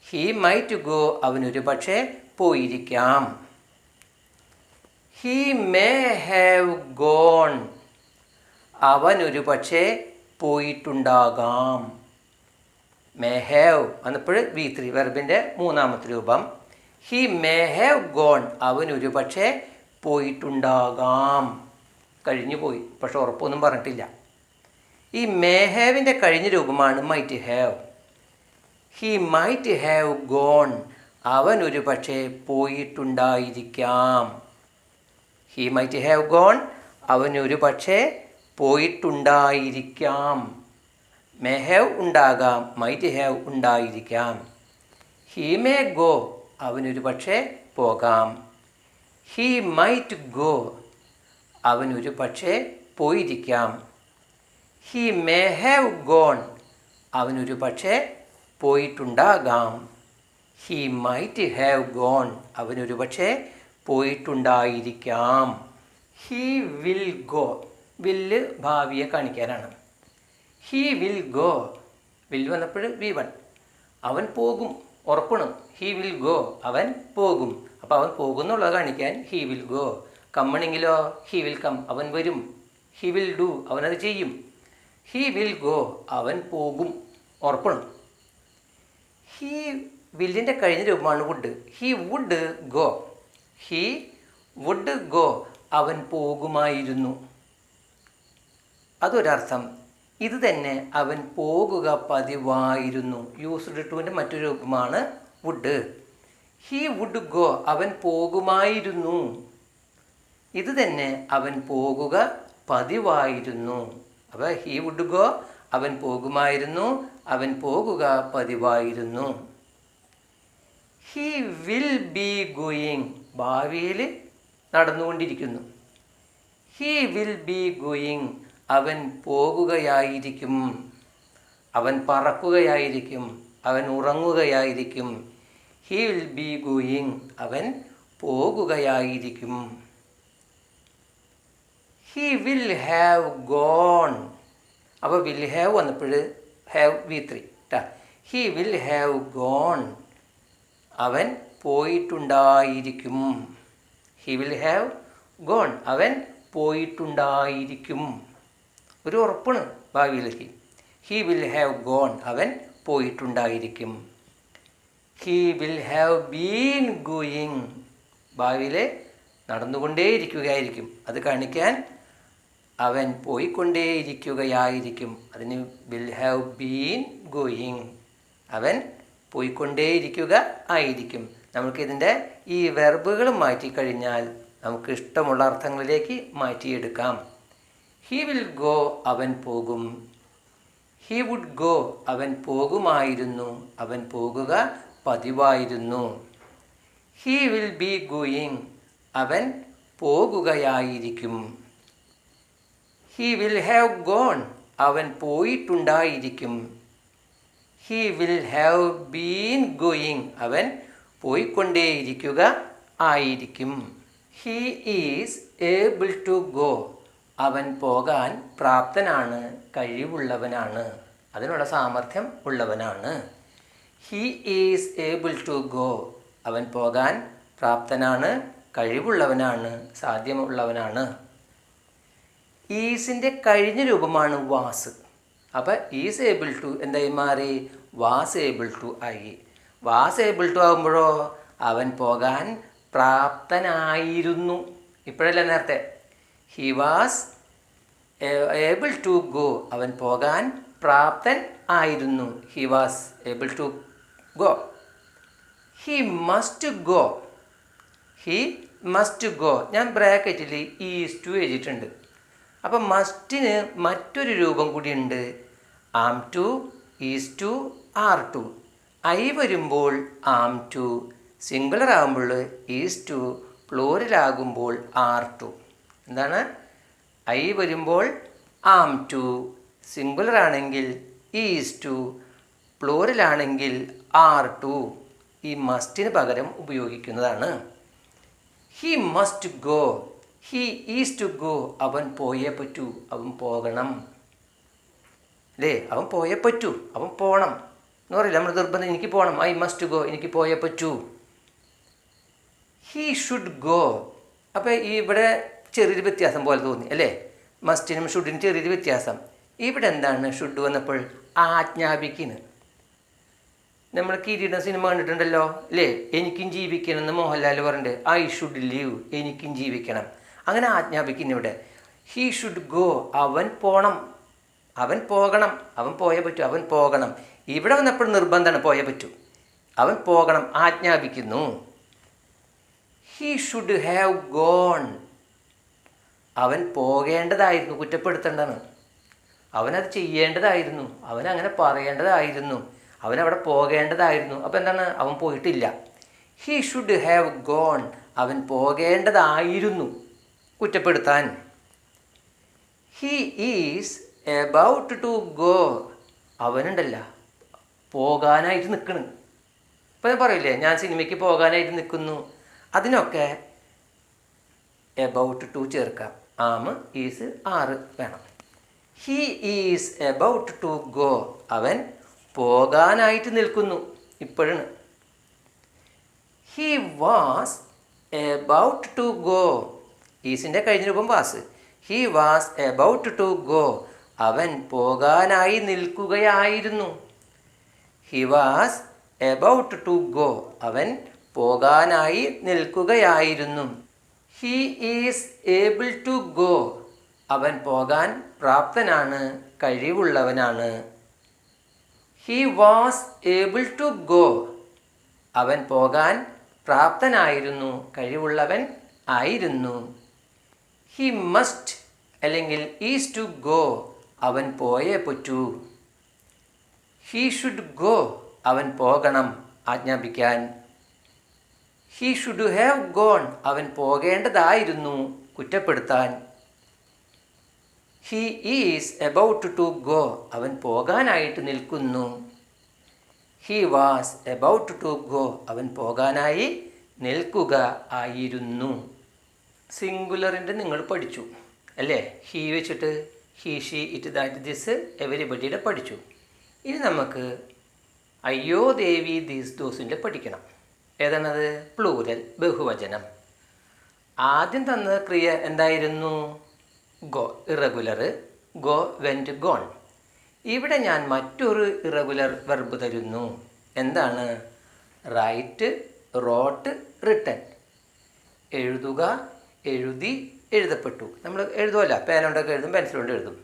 ഹി മൈറ്റ് ഗോ, അവനൊരു പക്ഷേ പോയിരിക്കാം. ഹി മേ ഹാവ് ഗോൺ, അവനൊരു പക്ഷേ പോയിട്ടുണ്ടാകാം. മേ ഹാവ് വന്നപ്പോൾ V3 വെർബിൻ്റെ മൂന്നാമത്തെ രൂപം. ഹി മേ ഹാവ് ഗോൺ, അവനൊരു പക്ഷേ പോയിട്ടുണ്ടാകാം. കഴിഞ്ഞു പോയി, പക്ഷെ ഉറപ്പൊന്നും പറഞ്ഞിട്ടില്ല. ഈ മേ ഹാവിൻ്റെ കഴിഞ്ഞ രൂപമാണ് might have. He might have gone, അവനൊരു പക്ഷേ പോയിട്ടുണ്ടായിരിക്കാം. ഹി മൈറ്റ് ഹാവ് ഗോൺ, അവനൊരു പക്ഷേ പോയിട്ടുണ്ടായിരിക്കാം. മേ ഹാവ് ഉണ്ടാകാം, മൈറ്റ് ഹാവ് ഉണ്ടായിരിക്കാം. ഹി മേ ഗോ, അവനൊരു പക്ഷേ പോകാം. ഹി മൈറ്റ് ഗോ, അവനൊരു പക്ഷേ പോയിരിക്കാം. ഹി മേ ഹാവ് ഗോൺ, അവനൊരു പക്ഷേ പോയിട്ടുണ്ടാകാം. ഹി മൈറ്റ് ഹാവ് ഗോൺ, അവനൊരു പക്ഷേ പോയിട്ടുണ്ടായിരിക്കാം. ഹി വിൽ ഗോ, വില്ല് ഭാവിയെ കാണിക്കാനാണ്. ഹി വിൽ ഗോ, വിൽ വന്നപ്പോൾ V1, അവൻ പോകും, ഉറപ്പാണ്. ഹി വിൽ ഗോ, അവൻ പോകും. അപ്പോൾ അവൻ പോകുന്നുള്ളത് കാണിക്കാൻ ഹി വിൽ ഗോ. കമ്മണെങ്കിലോ ഹി വിൽ കം, അവൻ വരും. ഹി വിൽ ഡു, അവനത് ചെയ്യും. ഹി വിൽ ഗോ, അവൻ പോകും, ഉറപ്പാണ്. ഹി വില്ലിൻ്റെ കഴിഞ്ഞ രൂപമാണ് would. He would go, he would go, അവൻ പോകുമായിരുന്നു. അതൊരർത്ഥം. ഇത് തന്നെ അവൻ പോകുക പതിവായിരുന്നു. യൂസ്ഡ് ടുവിൻ്റെ മറ്റൊരു രൂപമാണ് വുഡ്. ഹി വുഡ് ഗോ, അവൻ പോകുമായിരുന്നു. ഇത് തന്നെ അവൻ പോകുക പതിവായിരുന്നു. അപ്പോൾ ഹി വുഡ് ഗോ, അവൻ പോകുമായിരുന്നു, അവൻ പോകുക പതിവായിരുന്നു. ഹി വിൽ ബി ഗോയിങ്, ഭാവിയിൽ നടന്നുകൊണ്ടിരിക്കുന്നു. ഹി വിൽ ബി ഗോയിങ്, അവൻ പോകുകയായിരിക്കും. അവൻ പറക്കുകയായിരിക്കും, അവൻ ഉറങ്ങുകയായിരിക്കും. ഹി വിൽ ബി ഗോയിങ്, അവൻ പോകുകയായിരിക്കും. He will have gone. അപ്പോൾ വിൽ ഹാവ് വന്നപ്പോൾ ഹാവ് V3 ട്ടാ. ഹി വിൽ ഹാവ് ഗോൺ, അവൻ പോയിട്ടുണ്ടായിരിക്കും. ഹി വിൽ ഹാവ് ഗോൺ, അവൻ പോയിട്ടുണ്ടായിരിക്കും. ഒരു ഉറപ്പാണ് ഭാവിയിലേക്ക്. ഹി വിൽ ഹാവ് ഗോൺ, അവൻ പോയിട്ടുണ്ടായിരിക്കും. He will have been going, ഭാവിയിൽ നടന്നുകൊണ്ടേയിരിക്കുകയായിരിക്കും. അത് കാണിക്കാൻ അവൻ പോയിക്കൊണ്ടേയിരിക്കുകയായിരിക്കും. അതിന് വിൽ ഹാവ് ബീൻ ഗോയിങ്, അവൻ പോയിക്കൊണ്ടേയിരിക്കുക ആയിരിക്കും. നമുക്കിതിൻ്റെ ഈ വെർബുകൾ മാറ്റിക്കഴിഞ്ഞാൽ നമുക്ക് ഇഷ്ടമുള്ള അർത്ഥങ്ങളിലേക്ക് മാറ്റിയെടുക്കാം. ഹി വിൽ ഗോ, അവൻ പോകും. ഹി വുഡ് ഗോ, അവൻ പോകുമായിരുന്നു, അവൻ പോകുക പതിവായിരുന്നു. ഹി വിൽ ബി ഗോയിങ്, അവൻ പോകുകയായിരിക്കും. ഹി വിൽ ഹാവ് ഗോൺ, അവൻ പോയിട്ടുണ്ടായിരിക്കും. He will have been going, അവൻ പോയിക്കൊണ്ടേയിരിക്കുക ആയിരിക്കും. He is able to go, അവൻ പോകാൻ പ്രാപ്തനാണ്, കഴിവുള്ളവനാണ്, അതിനുള്ള സാമർഥ്യം ഉള്ളവനാണ്. He is able to go, അവൻ പോകാൻ പ്രാപ്തനാണ്, കഴിവുള്ളവനാണ്, സാധ്യമുള്ളവനാണ്. ഈസിൻ്റെ കഴിഞ്ഞ രൂപമാണ് വാസ്. അപ്പോൾ ഈസ് ഏബിൾ ടു എന്തായി മാറി? വാസ് ഏബിൾ ടു ആയി. വാസ് ഏബിൾ ടു ആകുമ്പോഴോ അവൻ പോകാൻ പ്രാപ്തനായിരുന്നു. ഇപ്പോഴല്ല നേരത്തെ. He was able to go, അവൻ പോകാൻ പ്രാപ്തൻ ആയിരുന്നു. He was able to go. He must go. He must go, ഞാൻ ബ്രാക്കറ്റിൽ ഈസ് ടു എഴുതിയിട്ടുണ്ട്. അപ്പം മസ്റ്റിന് മറ്റൊരു രൂപം കൂടിയുണ്ട്. Am to, is to, are to. I വരുമ്പോൾ ആം ടു, സിംഗുലർ ആകുമ്പോൾ ഈസ് ടു, പ്ലൂറലാകുമ്പോൾ ആർ ടു. എന്താണ്? ഐ വരുമ്പോൾ ആം ടു, സിംഗുലർ ആണെങ്കിൽ ഈസ് ടു, പ്ലൂറലാണെങ്കിൽ ആർ ടു. ഈ മസ്റ്റിന് പകരം ഉപയോഗിക്കുന്നതാണ്. He must go. He is to go, അവൻ പോയേ പറ്റൂ, അവൻ പോകണം അല്ലേ? അവൻ പോയേ പറ്റൂ, അവൻ പോകണം എന്ന് പറയില്ല നമ്മൾ നിർബന്ധം. എനിക്ക് പോകണം, ഐ മസ്റ്റ് ഗോ, എനിക്ക് പോയേ പറ്റൂ. He should go. അപ്പോൾ ഇവിടെ ചെറിയൊരു വ്യത്യാസം പോലെ തോന്നി അല്ലേ? മസ്റ്റിനും ഷുഡിനും ചെറിയൊരു വ്യത്യാസം. ഇവിടെ എന്താണ് ഷുഡ് വന്നപ്പോൾ? ആജ്ഞാപിക്കുന്നു. നമ്മൾ കിരീടം സിനിമ കണ്ടിട്ടുണ്ടല്ലോ അല്ലേ? എനിക്കും ജീവിക്കണം എന്ന് മോഹൻലാൽ പറഞ്ഞിട്ട് ഐ ഷുഡ് ലിവ്, എനിക്കും ജീവിക്കണം. അങ്ങനെ ആജ്ഞാപിക്കുന്നു ഇവിടെ. ഹി ഷുഡ് ഗോ, അവൻ പോകണം, അവൻ പോകണം, അവൻ പോയേ പറ്റൂ, അവൻ പോകണം. ഇവിടെ വന്നപ്പോൾ നിർബന്ധമാണ്, പോയേ പറ്റൂ, അവൻ പോകണം, ആജ്ഞാപിക്കുന്നു. ഹി ഷുഡ് ഹാവ് ഗോൺ, അവൻ പോകേണ്ടതായിരുന്നു, കുറ്റപ്പെടുത്തേണ്ടതാണ്. അവനത് ചെയ്യേണ്ടതായിരുന്നു, അവനങ്ങനെ പറയേണ്ടതായിരുന്നു, അവനവിടെ പോകേണ്ടതായിരുന്നു. അപ്പോൾ എന്താണ്? അവൻ പോയിട്ടില്ല. ഹി ഷുഡ് ഹാവ് ഗോൺ, അവൻ പോകേണ്ടതായിരുന്നു, കുറ്റപ്പെടുത്താൻ. He is about to go, അവനുണ്ടല്ല പോകാനായിട്ട് നിൽക്കണം. ഇപ്പം ഞാൻ പറയില്ലേ, ഞാൻ സിനിമയ്ക്ക് പോകാനായിട്ട് നിൽക്കുന്നു, അതിനൊക്കെ എബൌട്ട് ടു ചേർക്കാം. ആം, ഈസ്, ആറ് വേണം. He is about to go, അവൻ പോകാനായിട്ട് നിൽക്കുന്നു, ഇപ്പോഴാണ്. He was about to go, ഈസിൻ്റെ കഴിഞ്ഞ രൂപം was. He was about to go, അവൻ പോകാനായി നിൽക്കുകയായിരുന്നു. He was about to go, അവൻ പോകാനായി നിൽക്കുകയായിരുന്നു. He is able to go, അവൻ പോകാൻ പ്രാപ്തനാണ്, കഴിവുള്ളവനാണ്. He was able to go, അവൻ പോകാൻ പ്രാപ്തനായിരുന്നു, കഴിവുള്ളവൻ ആയിരുന്നു. ഹി മസ്റ്റ് അല്ലെങ്കിൽ ഈസ് ടു ഗോ, അവൻ പോയേ പറ്റൂ. ഹി ഷുഡ് ഗോ, അവൻ പോകണം, ആജ്ഞാപിക്കാൻ. ഹി ഷുഡ് ഹാവ് ഗോൺ, അവൻ പോകേണ്ടതായിരുന്നു, കുറ്റപ്പെടുത്താൻ. He is about to go. അവൻ പോകാനായിട്ട് നിൽക്കുന്നു. He was about to go. അവൻ പോകാനായി നിൽക്കുക ആയിരുന്നു. സിംഗുലറിൻ്റെ നിങ്ങൾ പഠിച്ചു അല്ലേ? ഹി വെച്ചിട്ട് he, she, it, that, this, എവരിബഡിയുടെ പഠിച്ചു. ഇനി നമുക്ക് അയ്യോ ദേവി ദീസ് ദോസിൻ്റെ പഠിക്കണം. ഏതാണത്? പ്ലൂരൽ, ബഹുവചനം. ആദ്യം തന്ന ക്രിയ എന്തായിരുന്നു? Go, irregular. Go, went, gone. ഇവിടെ ഞാൻ മറ്റൊരു ഇറഗുലർ വെർബ് തരുന്നു. എന്താണ്? Write, wrote, written. എഴുതുക, എഴുതി, എഴുതപ്പെട്ടു. നമ്മൾ എഴുതുമല്ല, പേന കൊണ്ടൊക്കെ എഴുതും, പെൻസിൽ കൊണ്ട് എഴുതും.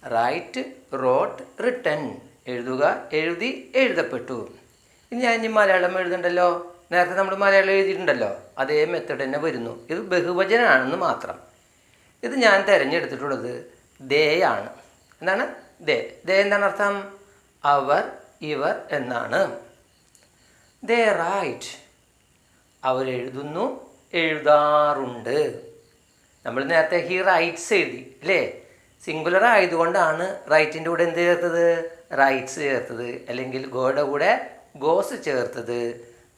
Write, wrote, written. എഴുതുക, എഴുതി, എഴുതപ്പെട്ടു. ഇനി ഞാൻ ഇനി മലയാളം എഴുതണ്ടല്ലോ. നേരത്തെ നമ്മൾ മലയാളം എഴുതിയിട്ടുണ്ടല്ലോ, അതേ മെത്തേഡ് തന്നെ വരുന്നു. ഇത് ബഹുവചനമാണെന്ന് മാത്രം. ഇത് ഞാൻ തിരഞ്ഞെടുത്തിട്ടുള്ളത് ദേ ആണ്. എന്താണ്? ദേ. ദേ എന്താണ് അർത്ഥം? അവർ, ഇവർ എന്നാണ്. ദേ റൈറ്റ്. അവരെഴുതുന്നു, എഴുതാറുണ്ട്. നമ്മൾ നേരത്തെ ഹി റൈറ്റ്സ് എഴുതി അല്ലേ? സിംഗുലർ ആയതുകൊണ്ടാണ് റൈറ്റിൻ്റെ കൂടെ എന്ത് ചേർത്തത്? റൈറ്റ്സ് ചേർത്തത്. അല്ലെങ്കിൽ ഗോയുടെ കൂടെ ഗോസ് ചേർത്തത്.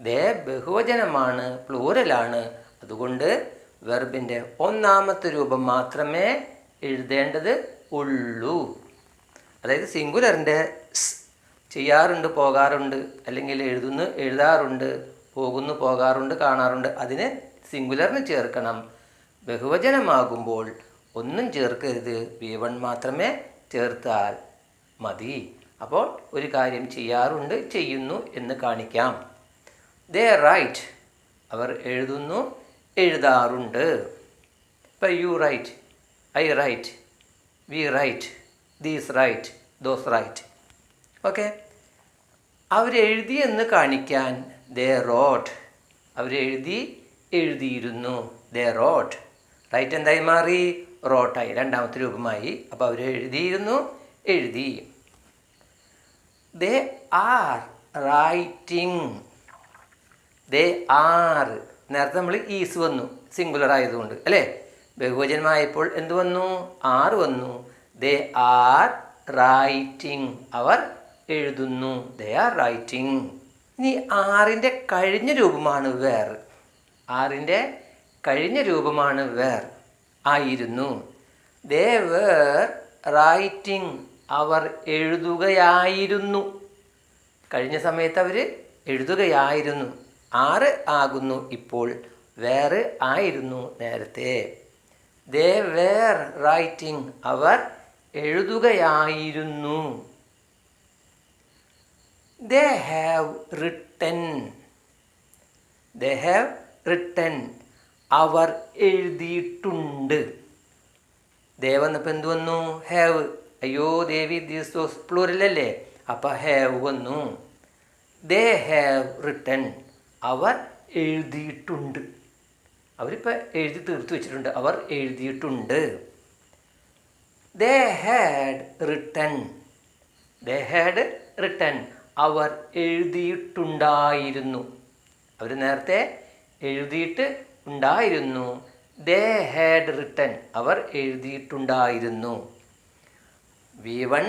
ദേ ബഹുവചനമാണ്, പ്ലൂരലാണ്. അതുകൊണ്ട് വെർബിൻ്റെ ഒന്നാമത്തെ രൂപം മാത്രമേ എഴുതേണ്ടത് ഉള്ളൂ. അതായത് സിംഗുലറിൻ്റെ ചെയ്യാറുണ്ട്, പോകാറുണ്ട്, അല്ലെങ്കിൽ എഴുതുന്നു, എഴുതാറുണ്ട്, പോകുന്നു, പോകാറുണ്ട്, കാണാറുണ്ട്, അതിന് സിംഗുലറിന് ചേർക്കണം. ബഹുവചനമാകുമ്പോൾ ഒന്നും ചേർക്കരുത്, V1 മാത്രമേ ചേർത്താൽ മതി. അപ്പോൾ ഒരു കാര്യം ചെയ്യാറുണ്ട്, ചെയ്യുന്നു എന്ന് കാണിക്കാം. ദേ റൈറ്റ്. അവർ എഴുതുന്നു, എഴുതാറുണ്ട്. ഇപ്പം you write, I write, we write, these write, those write. Okay. അവരെഴുതി എന്ന് കാണിക്കാൻ ദേ റോട്ട്. അവരെഴുതി, എഴുതിയിരുന്നു. ദേ റോട്ട്. റൈറ്റ് എന്തായി മാറി? റോട്ടായി, രണ്ടാമത്തെ രൂപമായി. അപ്പോൾ അവർ എഴുതിയിരുന്നു, എഴുതി. ദേ ആർ റൈറ്റിംഗ്. They R. നേരത്തെ നമ്മൾ ഈസ് വന്നു, സിംഗുലർ ആയതുകൊണ്ട് അല്ലേ? ബഹുവചനമായപ്പോൾ എന്ത് വന്നു? ആർ വന്നു. ദേ ആർ റൈറ്റിംഗ്. അവർ എഴുതുന്നു. They are writing. ഇനി ആറിൻ്റെ കഴിഞ്ഞ രൂപമാണ് വേർ. ആറിൻ്റെ കഴിഞ്ഞ രൂപമാണ് വേർ. ആയിരുന്നു. They were writing. അവർ എഴുതുകയായിരുന്നു. കഴിഞ്ഞ സമയത്ത് അവർ എഴുതുകയായിരുന്നു. ആറ് ആകുന്നു ഇപ്പോൾ, വേർ ആയിരുന്നു നേരത്തെ. They were writing. അവർ എഴുതുകയായിരുന്നു. They have written. They have written. അവർ എഴുതിയിട്ടുണ്ട്. ദേ വന്നപ്പോൾ എന്ത് വന്നു? ഹാവ്. അയ്യോ ദേവി ദീസ് ദോസ് പ്ലൂരലല്ലേ? അപ്പോൾ ഹാവ് വന്നു. ദേ ഹാവ് റിട്ടൺ. അവർ എഴുതിയിട്ടുണ്ട്. അവരിപ്പോൾ എഴുതി തീർത്ത് വെച്ചിട്ടുണ്ട്. അവർ എഴുതിയിട്ടുണ്ട്. They had written. They had written. അവർ എഴുതിയിട്ടുണ്ടായിരുന്നു. അവർ നേരത്തെ എഴുതിയിട്ട് ഉണ്ടായിരുന്നു. They had written. അവർ എഴുതിയിട്ടുണ്ടായിരുന്നു. V1,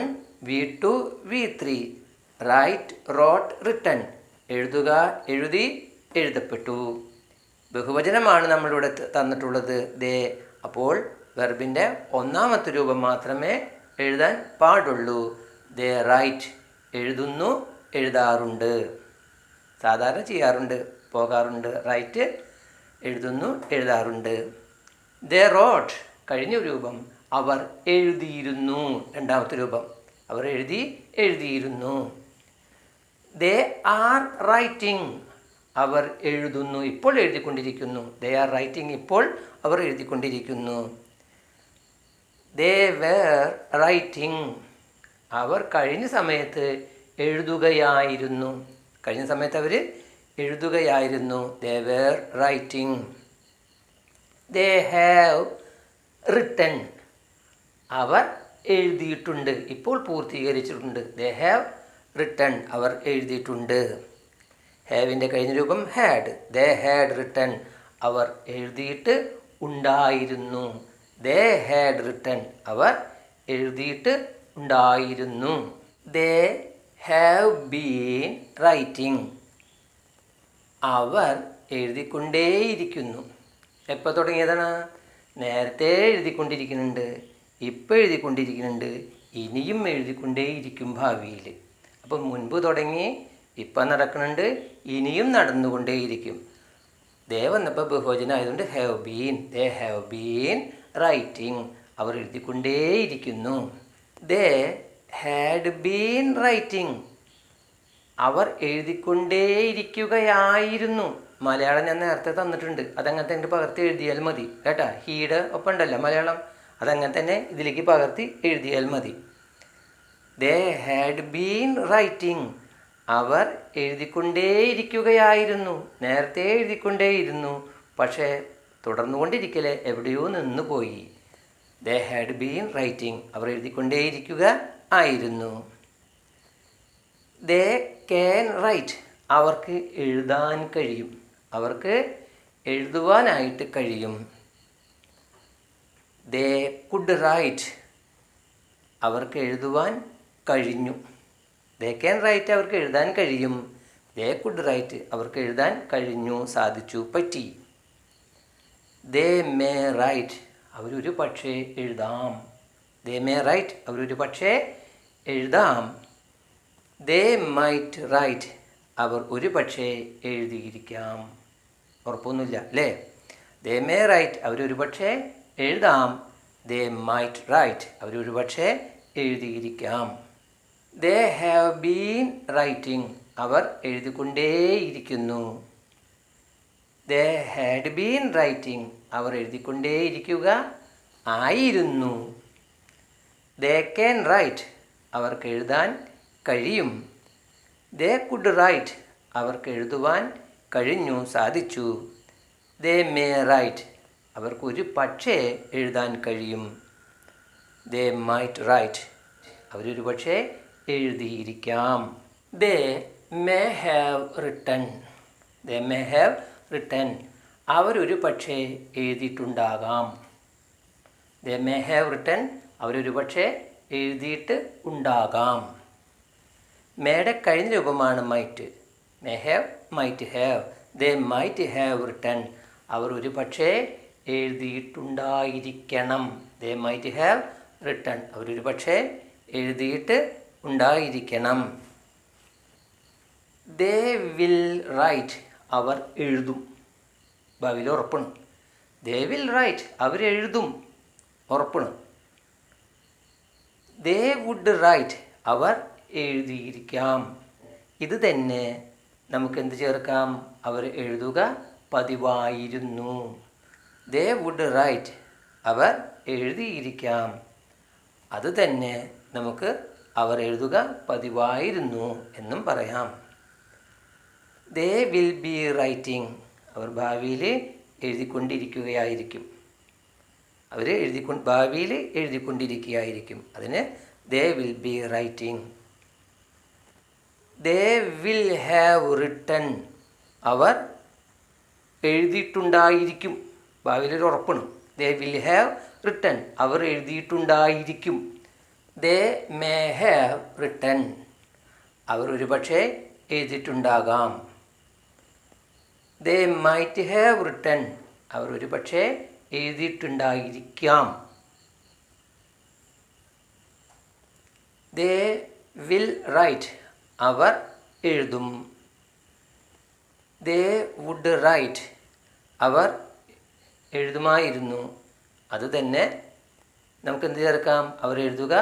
V2, V3. Write, wrote, written. എഴുതുക, എഴുതി, എഴുതപ്പെട്ടു. ബഹുവചനമാണ് നമ്മളിവിടെ തന്നിട്ടുള്ളത് ദേ. അപ്പോൾ വെർബിൻ്റെ ഒന്നാമത്തെ രൂപം മാത്രമേ എഴുതാൻ പാടുള്ളൂ. ദേ റൈറ്റ്. എഴുതുന്നു, എഴുതാറുണ്ട്. സാധാരണ ചെയ്യാറുണ്ട്, പോകാറുണ്ട്. റൈറ്റ്, എഴുതുന്നു, എഴുതാറുണ്ട്. ദേ റോട്ട്. കഴിഞ്ഞ രൂപം. അവർ എഴുതിയിരുന്നു. രണ്ടാമത്തെ രൂപം. അവർ എഴുതി, എഴുതിയിരുന്നു. ദേ ആർ റൈറ്റിംഗ്. അവർ എഴുതുന്നു, ഇപ്പോൾ എഴുതിക്കൊണ്ടിരിക്കുന്നു. ദേ ആർ റൈറ്റിംഗ്. ഇപ്പോൾ അവർ എഴുതിക്കൊണ്ടിരിക്കുന്നു. ദേ വേർ റൈറ്റിംഗ്. അവർ കഴിഞ്ഞ സമയത്ത് എഴുതുകയായിരുന്നു. കഴിഞ്ഞ സമയത്ത് അവർ എഴുതുകയായിരുന്നു. They were writing. They have written. അവർ എഴുതിയിട്ടുണ്ട്, ഇപ്പോൾ പൂർത്തീകരിച്ചിട്ടുണ്ട്. ദേ ഹാവ് റിട്ടൺ. അവർ എഴുതിയിട്ടുണ്ട്. ഹാവിൻ്റെ കഴിഞ്ഞ രൂപം ഹാഡ്. They had written. അവർ എഴുതിയിട്ട് ഉണ്ടായിരുന്നു. ദേ ഹാഡ് റിട്ടൺ അവർ എഴുതിയിട്ട് ഉണ്ടായിരുന്നു. ദേ ഹാവ് ബീൻ റൈറ്റിംഗ് അവർ എഴുതിക്കൊണ്ടേയിരിക്കുന്നു. എപ്പോൾ തുടങ്ങിയതാണ്? നേരത്തെ എഴുതിക്കൊണ്ടിരിക്കുന്നുണ്ട്, ഇപ്പോൾ എഴുതിക്കൊണ്ടിരിക്കുന്നുണ്ട്, ഇനിയും എഴുതിക്കൊണ്ടേയിരിക്കും ഭാവിയിൽ. അപ്പം മുൻപ് തുടങ്ങി, ഇപ്പം നടക്കുന്നുണ്ട്, ഇനിയും നടന്നുകൊണ്ടേയിരിക്കും. ദേ വന്നപ്പോൾ ബഹുവചനം ആയതുകൊണ്ട് have been. They have been writing അവർ എഴുതിക്കൊണ്ടേയിരിക്കുന്നു. ദേ ഹാഡ് ബീൻ റൈറ്റിംഗ് അവർ എഴുതിക്കൊണ്ടേയിരിക്കുകയായിരുന്നു. മലയാളം ഞാൻ നേരത്തെ തന്നിട്ടുണ്ട്, അതങ്ങനെ തന്നെ പകർത്തി എഴുതിയാൽ മതി കേട്ടാ. ഹീഡ് ഒപ്പം ഉണ്ടല്ലോ മലയാളം, അതങ്ങനെ തന്നെ ഇതിലേക്ക് പകർത്തി എഴുതിയാൽ മതി. ദേ ഹാഡ് ബീൻ റൈറ്റിംഗ് അവർ എഴുതിക്കൊണ്ടേയിരിക്കുകയായിരുന്നു. നേരത്തെ എഴുതിക്കൊണ്ടേയിരുന്നു, പക്ഷേ തുടർന്നുകൊണ്ടിരിക്കലേ എവിടെയോ നിന്ന് പോയി. ദേ ഹാഡ് ബീൻ റൈറ്റിംഗ് അവർ എഴുതിക്കൊണ്ടേയിരിക്കുക ആയിരുന്നു. ദേ ക്യാൻ റൈറ്റ് അവർക്ക് എഴുതാൻ കഴിയും, അവർക്ക് എഴുതുവാനായിട്ട് കഴിയും. ദേ കുഡ് റൈറ്റ് അവർക്ക് എഴുതുവാൻ കഴിഞ്ഞു. ദേ ക്യാൻ റൈറ്റ് അവർക്ക് എഴുതാൻ കഴിയും. ദേ കുഡ് റൈറ്റ് അവർക്ക് എഴുതാൻ കഴിഞ്ഞു, സാധിച്ചു, പറ്റി. ദേ മേ റൈറ്റ് അവരൊരു പക്ഷേ എഴുതാം. ദേ മേ റൈറ്റ് അവരൊരു പക്ഷേ എഴുതാം. ദേ മൈറ്റ് റൈറ്റ് അവർ ഒരു പക്ഷേ എഴുതിയിരിക്കാം. ഉറപ്പൊന്നുമില്ല അല്ലേ? ദേ മേ റൈറ്റ് അവരൊരു പക്ഷേ എഴുതാം. ദേ മൈറ്റ് റൈറ്റ് അവരൊരു പക്ഷേ എഴുതിയിരിക്കാം. ദേ ഹാവ് ബീൻ റൈറ്റിംഗ് അവർ എഴുതിക്കൊണ്ടേയിരിക്കുന്നു. ദേ ഹാഡ് ബീൻ റൈറ്റിംഗ് അവർ എഴുതിക്കൊണ്ടേയിരിക്കുക ആയിരുന്നു. ദേ ക്യാൻ റൈറ്റ് അവർക്ക് എഴുതാൻ കഴിയും. ദേ കുഡ് റൈറ്റ് അവർക്ക് എഴുതുവാൻ കഴിഞ്ഞു, സാധിച്ചു. ദേ മേ റൈറ്റ് അവർക്കൊരു പക്ഷേ എഴുതാൻ കഴിയും. ദേ മൈറ്റ് റൈറ്റ് അവരൊരു പക്ഷേ എഴുതിയിരിക്കാം. They may have written they may have written അവരൊരു പക്ഷേ എഴുതിയിട്ടുണ്ടാകാം. ദേ മേ ഹാവ് റിട്ടൺ അവരൊരു പക്ഷേ എഴുതിയിട്ട് ഉണ്ടാകാം. മേയുടെ കഴിഞ്ഞ രൂപമാണ് might. May have, might have. They might have written അവർ ഒരു പക്ഷേ എഴുതിയിട്ടുണ്ടായിരിക്കണം. ദേ മൈറ്റ് ഹാവ് റിട്ടൺ അവരൊരു പക്ഷേ എഴുതിയിട്ട് ഉണ്ടായിരിക്കണം. ദേ വിൽ റൈറ്റ് അവർ എഴുതും. ഭാവിയിൽ ഉറപ്പാണ്. ദേ വിൽ റൈറ്റ് അവരെഴുതും, ഉറപ്പാണ്. ദേ വുഡ് റൈറ്റ് അവർ എഴുതിയിരിക്കാം. ഇത് തന്നെ നമുക്ക് എന്ത് ചേർക്കാം? അവർ എഴുതുക പതിവായിരുന്നു. ദേ വുഡ് റൈറ്റ് അവർ എഴുതിയിരിക്കാം. അത് തന്നെ നമുക്ക് അവർ എഴുതുക പതിവായിരുന്നു എന്നും പറയാം. ദേ വിൽ ബി റൈറ്റിംഗ് അവർ ഭാവിയിൽ എഴുതിക്കൊണ്ടിരിക്കുകയായിരിക്കും. അവർ ഭാവിയിൽ എഴുതിക്കൊണ്ടിരിക്കുകയായിരിക്കും. അതിന് they will be writing. They will have written അവർ എഴുതിയിട്ടുണ്ടായിരിക്കും. ഭാവിയിലൊരു ഉറപ്പാണ്. ദേ വിൽ ഹാവ് റിട്ടൺ അവർ എഴുതിയിട്ടുണ്ടായിരിക്കും. ദേ മേ ഹാവ് റിട്ടൺ അവർ ഒരു പക്ഷേ എഴുതിയിട്ടുണ്ടാകാം. ദേ മൈറ്റ് ഹാവ് റിട്ടൺ അവർ ഒരു പക്ഷേ എഴുതിയിട്ടുണ്ടായിരിക്കാം. ദേ വിൽ റൈറ്റ് അവർ എഴുതും. ദേ വുഡ് റൈറ്റ് അവർ എഴുതുമായിരുന്നു. അത് തന്നെ നമുക്ക് എന്ത് ചേർക്കാം? അവർ എഴുതുക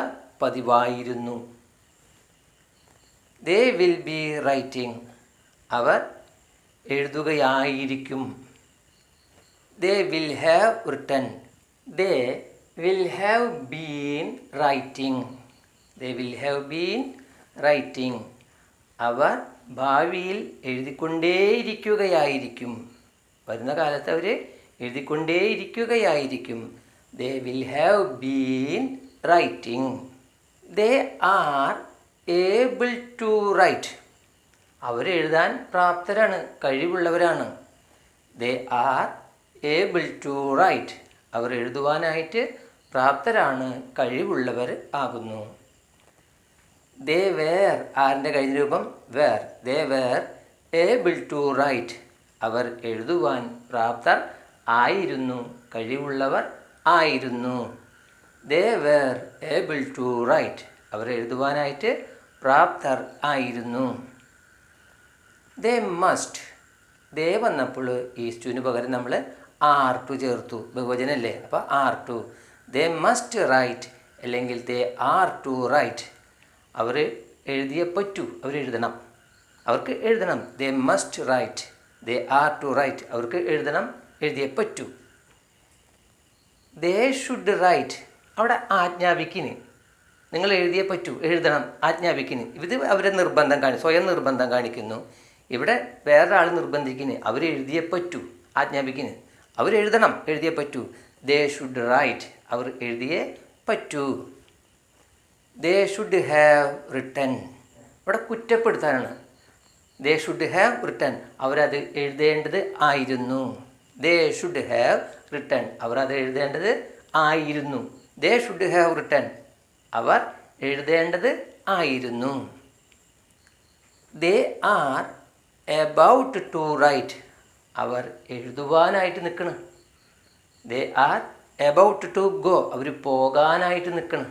പതിവായിരുന്നു. ദേ വിൽ ബി റൈറ്റിംഗ് അവർ എഴുതുകയായിരിക്കും. They will have written they will have been writing they will have been writing അവർ ഭാവിയിൽ എഴുതിക്കൊണ്ടേയിരിക്കുകയായിരിക്കും. വരുന്ന കാലത്ത് അവർ എഴുതിക്കൊണ്ടേയിരിക്കുകയായിരിക്കും. They will have been writing. They are able to write അവർ എഴുതാൻ പ്രാപ്തരാണ്, കഴിവുള്ളവരാണ്. They are able to write അവർ എഴുതുവാനായിട്ട് പ്രാപ്തരാണ്, കഴിവുള്ളവർ ആകുന്നു. ദേ വേർ ആറിൻ്റെ കഴിഞ്ഞ രൂപം were. They were able to write. അവർ എഴുതുവാൻ പ്രാപ്തർ ആയിരുന്നു, കഴിവുള്ളവർ ആയിരുന്നു. They were able to write. അവർ എഴുതുവാനായിട്ട് പ്രാപ്തർ ആയിരുന്നു. They must. ദേ വന്നപ്പോൾ ഈസ്റ്റുവിന് പകരം നമ്മൾ ആർ ടു ചേർത്തു. ബഹുവചനല്ലേ, അപ്പോൾ are to. They must write അല്ലെങ്കിൽ ദേ ആർ ടു റൈറ്റ്. അവർ എഴുതിയേ പറ്റൂ, അവർ എഴുതണം, അവർക്ക് എഴുതണം. They must write, they are to write. അവർക്ക് എഴുതണം, എഴുതിയേ പറ്റൂ. They should write. അവിടെ ആജ്ഞാപിക്കിന്, നിങ്ങൾ എഴുതിയേ പറ്റൂ, എഴുതണം, ആജ്ഞാപിക്കിന്. ഇത് അവരെ നിർബന്ധം സ്വയം നിർബന്ധം കാണിക്കുന്നു. ഇവിടെ വേറൊരാൾ നിർബന്ധിക്കിന്, അവർ എഴുതിയേ പറ്റൂ, ആജ്ഞാപിക്കിന്. അവരെഴുതണം, എഴുതിയേ പറ്റൂ. They should right. അവർ എഴുതിയേ പറ്റൂ. They should have written. ഇവിടെ കുറ്റപ്പെടുത്താനാണ്. They should have written. അവരത് എഴുതേണ്ടത് ആയിരുന്നു. They should have written. അവർ അത് എഴുതേണ്ടത് ആയിരുന്നു. They should have written. അവർ എഴുതേണ്ടത് ആയിരുന്നു. They are about to write. അവർ എഴുതുവാനായിട്ട് നിൽക്കണം. They are about to go. അവർ പോകാനായിട്ട് നിൽക്കണം.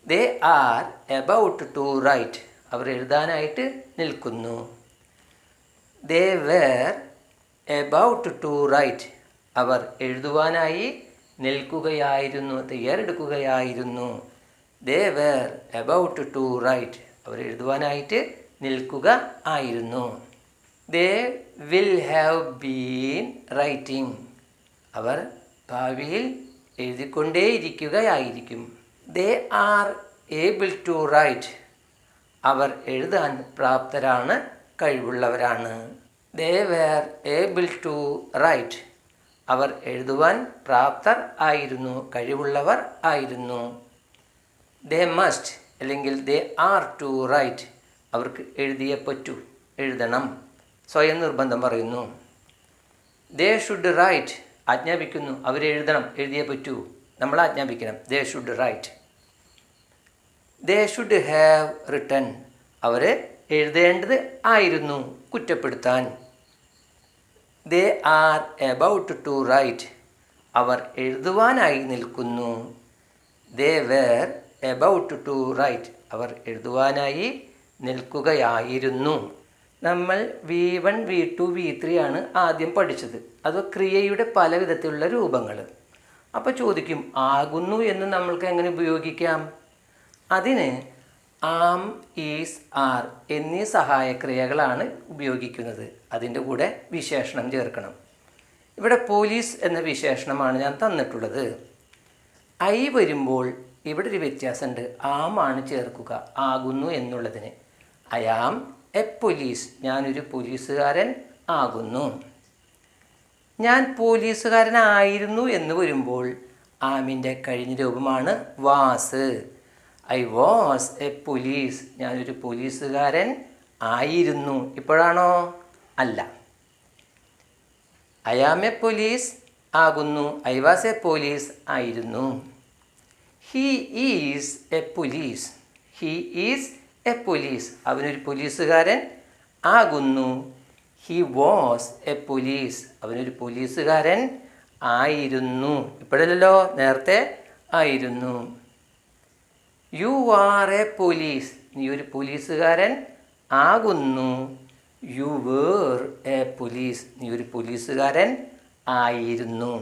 They are about to write. അവർ എഴുതാനായിട്ട് നിൽക്കുന്നു. They were about to write. അവർ എഴുതുവാനായി നിൽക്കുകയായിരുന്നു, തയ്യാറെടുക്കുകയായിരുന്നു. They were about to write. അവർ എഴുതുവാനായിട്ട് നിൽക്കുക ആയിരുന്നു. They will have been writing. അവർ ഭാവിയിൽ എഴുതിക്കൊണ്ടേയിരിക്കുകയായിരിക്കും. They are able to write. അവർ എഴുതാൻ പ്രാപ്തരാണ്, കഴിവുള്ളവരാണ്. They were able to write. അവർ എഴുതുവാൻ പ്രാപ്തർ ആയിരുന്നു, കഴിവുള്ളവർ ആയിരുന്നു. ദേ മസ്റ്റ് അല്ലെങ്കിൽ ദേ ആർ ടു റൈറ്റ്. അവർക്ക് എഴുതിയേ പറ്റൂ, എഴുതണം, സ്വയം നിർബന്ധം പറയുന്നു. ദേ ഷുഡ് റൈറ്റ്. ആജ്ഞാപിക്കുന്നു, അവരെഴുതണം, എഴുതിയേ പറ്റൂ, നമ്മൾ ആജ്ഞാപിക്കണം. They should write. They should have written. അവർ എഴുതേണ്ടത് ആയിരുന്നു, കുറ്റപ്പെടുത്താൻ. They are about to write. അവർ എഴുതുവാനായി നിൽക്കുന്നു. They were about to write. അവർ എഴുതുവാനായി നിൽക്കുകയായിരുന്നു. നമ്മൾ V1, V2, V3 ആണ് ആദ്യം പഠിച്ചത്. അത് ക്രിയയുടെ പല വിധത്തിലുള്ള രൂപങ്ങൾ. അപ്പോൾ ചോദിക്കും, ആകുന്നു എന്ന് നമ്മൾക്ക് എങ്ങനെ ഉപയോഗിക്കാം? അതിന് ആം, ഈസ്, ആർ എന്നീ സഹായക്രിയകളാണ് ഉപയോഗിക്കുന്നത്. അതിൻ്റെ കൂടെ വിശേഷണം ചേർക്കണം. ഇവിടെ പോലീസ് എന്ന വിശേഷണമാണ് ഞാൻ തന്നിട്ടുള്ളത്. ഐ വരുമ്പോൾ ഇവിടെ ഒരു വ്യത്യാസമുണ്ട്. ആമാണ് ചേർക്കുക ആകുന്നു എന്നുള്ളതിന്. I am a police. ഞാനൊരു പോലീസുകാരൻ ആകുന്നു. ഞാൻ പോലീസുകാരനായിരുന്നു എന്ന് വരുമ്പോൾ ആമിൻ്റെ കഴിഞ്ഞ രൂപമാണ് was. I was a police. ഞാനൊരു പോലീസുകാരൻ ആയിരുന്നു. ഇപ്പോഴാണോ? അല്ല. ഐ ആം എ പോലീസ് ആകുന്നു. ഐ വാസ് എ പോലീസ് ആയിരുന്നു. He is a police. He is a police. അവനൊരു പോലീസുകാരൻ ആകുന്നു. He was a police. അവനൊരു പോലീസുകാരൻ ആയിരുന്നു. ഇപ്പോഴല്ലോ, നേരത്തെ ആയിരുന്നു. You are a police. നീ ഒരു പോലീസുകാരൻ ആകുന്നു. You were a police. നീ ഒരു പോലീസുകാരൻ ആയിരുന്നു.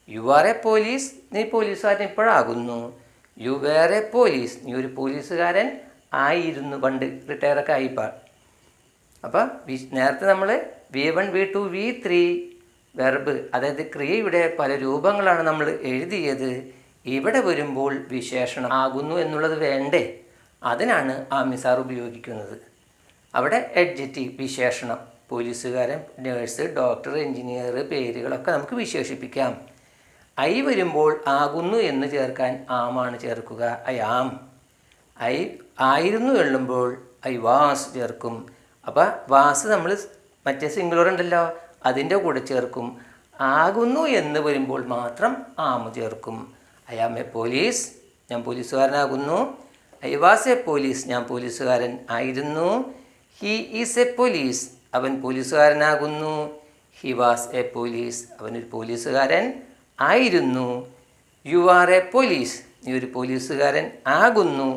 You are a police. നീ പോലീസുകാരൻ ഇപ്പോഴാകുന്നു. You were a police. നീ ഒരു പോലീസുകാരൻ ആയിരുന്നു, പണ്ട് റിട്ടയറൊക്കെ ആയിപ്പോൾ. അപ്പോൾ നേരത്തെ നമ്മൾ V1, V2, V3 വെർബ്, അതായത് ക്രിയയുടെ പല രൂപങ്ങളാണ് നമ്മൾ എഴുതിയത്. ഇവിടെ വരുമ്പോൾ വിശേഷണം ആകുന്നു എന്നുള്ളത് വേണ്ടേ? അതിനാണ് ആമിസാർ ഉപയോഗിക്കുന്നത്. അവിടെ എഡ്ജറ്റീവ്, വിശേഷണം, പോലീസുകാരൻ, നേഴ്സ്, ഡോക്ടർ, എഞ്ചിനീയർ പേരുകളൊക്കെ നമുക്ക് വിശേഷിപ്പിക്കാം. ഐ വരുമ്പോൾ ആകുന്നു എന്ന് ചേർക്കാൻ ആമാണ് ചേർക്കുക. I am. ഐ ആയിരുന്നു എഴുതുമ്പോൾ ഐ വാസ് ചേർക്കും. അപ്പോൾ വാസ് നമ്മൾ മറ്റേ സിംഗുലർ ഉണ്ടല്ലോ, അതിൻ്റെ കൂടെ ചേർക്കും. ആകുന്നു എന്ന് വരുമ്പോൾ മാത്രം ആമ ചേർക്കും. ഐ ആം എ പോലീസ്, ഞാൻ പോലീസുകാരനാകുന്നു. ഐ വാസ് എ പോലീസ്, ഞാൻ പോലീസുകാരൻ ആയിരുന്നു. ഹി ഈസ് എ പോലീസ്, അവൻ പോലീസുകാരനാകുന്നു. ഹി വാസ് എ പോലീസ്, അവനൊരു പോലീസുകാരൻ ആയിരുന്നു. യു ആർ എ പോലീസ്, നീ ഒരു പോലീസുകാരൻ ആകുന്നു.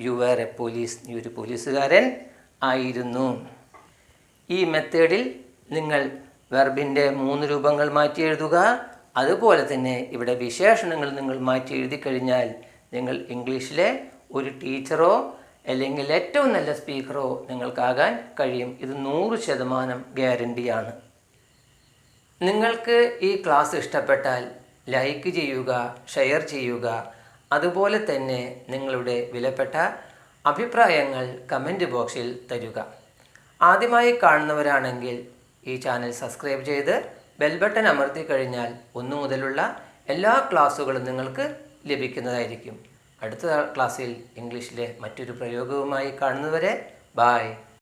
യു ആർ എ പോലീസ്, നീ ഒരു പോലീസുകാരൻ ആയിരുന്നു. ഈ മെത്തേഡിൽ നിങ്ങൾ വെർബിൻ്റെ 3 രൂപങ്ങൾ മാറ്റി എഴുതുക. അതുപോലെ തന്നെ ഇവിടെ വിശേഷണങ്ങൾ നിങ്ങൾ മാറ്റി എഴുതി കഴിഞ്ഞാൽ നിങ്ങൾ ഇംഗ്ലീഷിലെ ഒരു ടീച്ചറോ അല്ലെങ്കിൽ ഏറ്റവും നല്ല സ്പീക്കറോ നിങ്ങൾക്കാകാൻ കഴിയും. ഇത് 100% ഗ്യാരണ്ടിയാണ്. നിങ്ങൾക്ക് ഈ ക്ലാസ് ഇഷ്ടപ്പെട്ടാൽ ലൈക്ക് ചെയ്യുക, ഷെയർ ചെയ്യുക. അതുപോലെ തന്നെ നിങ്ങളുടെ വിലപ്പെട്ട അഭിപ്രായങ്ങൾ കമൻറ്റ് ബോക്സിൽ തരുക. ആദ്യമായി കാണുന്നവരാണെങ്കിൽ ഈ ചാനൽ സബ്സ്ക്രൈബ് ചെയ്ത് ബെൽ ബട്ടൺ അമർത്തി കഴിഞ്ഞാൽ 1 മുതലുള്ള എല്ലാ ക്ലാസ്സുകളും നിങ്ങൾക്ക് ലഭിക്കുന്നതായിരിക്കും. അടുത്ത ക്ലാസ്സിൽ ഇംഗ്ലീഷിലെ മറ്റൊരു പ്രയോഗവുമായി കാണുന്നവരെ ബായ്.